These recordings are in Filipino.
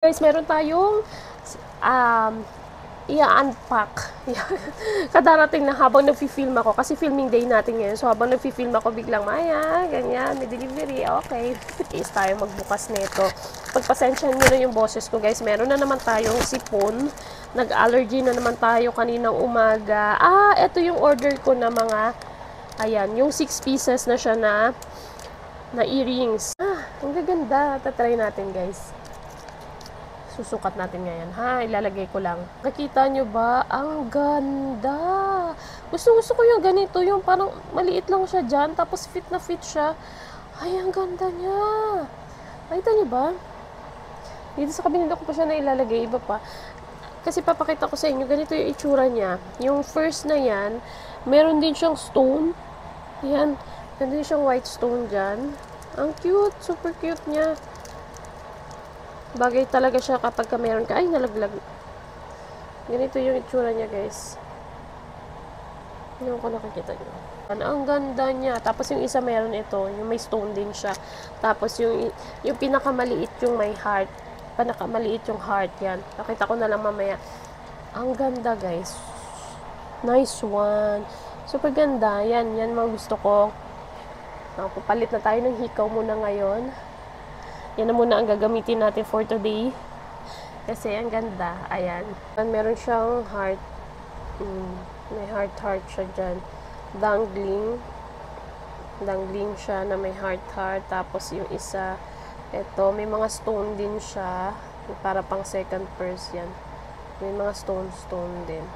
Guys, meron tayong um, i-unpack. Kadarating na habang nag-film ako. Kasi filming day natin ngayon. So, habang nag-film ako, biglang, Maya, ganyan, may delivery. Okay. Is tayo magbukas nito. Pagpasensyahan nyo na yung boses ko, guys. Meron na naman tayong sipon. Nag-allergy na naman tayo kaninang umaga. Ito yung order ko na mga, ayan, yung 6 pieces na siya na earrings. Ang gaganda. Tatry natin, guys. Susukat natin ngayon, ha? Ilalagay ko lang. Nakita nyo ba? Ang ganda! Gusto ko yung ganito, yung parang maliit lang siya dyan, tapos fit na fit siya. Ay, ang ganda niya! Nakita nyo ba? Dito sa kabinila ko pa siya na ilalagay, iba pa. Kasi papakita ko sa inyo, ganito yung itsura niya. Yung first na yan, meron din siyang stone. Yan. Meron din siyang white stone dyan. Ang cute! Super cute niya. Bagay talaga siya kapag meron ka. Ay, nalaglag. Ganito yung itsura niya, guys. Hindi ko nakikita nyo. Ang ganda niya. Tapos yung isa meron ito. Yung may stone din siya. Tapos yung pinakamaliit yung may heart. Pinakamaliit yung heart. Yan. Nakita ko na lang mamaya. Ang ganda, guys. Nice one. Super ganda. Yan. Yan mga gusto ko. Papalit na tayo ng hikaw muna ngayon. Yan na muna ang gagamitin natin for today. Kasi ang ganda. Ayan. Meron siyang heart. May heart siya dyan. Dangling. Dangling siya na may heart. Tapos yung isa, ito, may mga stone din siya. Para pang second purse yan. May mga stone din.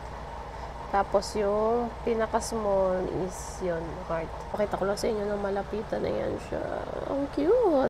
Tapos yung pinaka-small is yun, heart. Pakita ko lang sa inyo na malapitan na yan siya. Ang cute!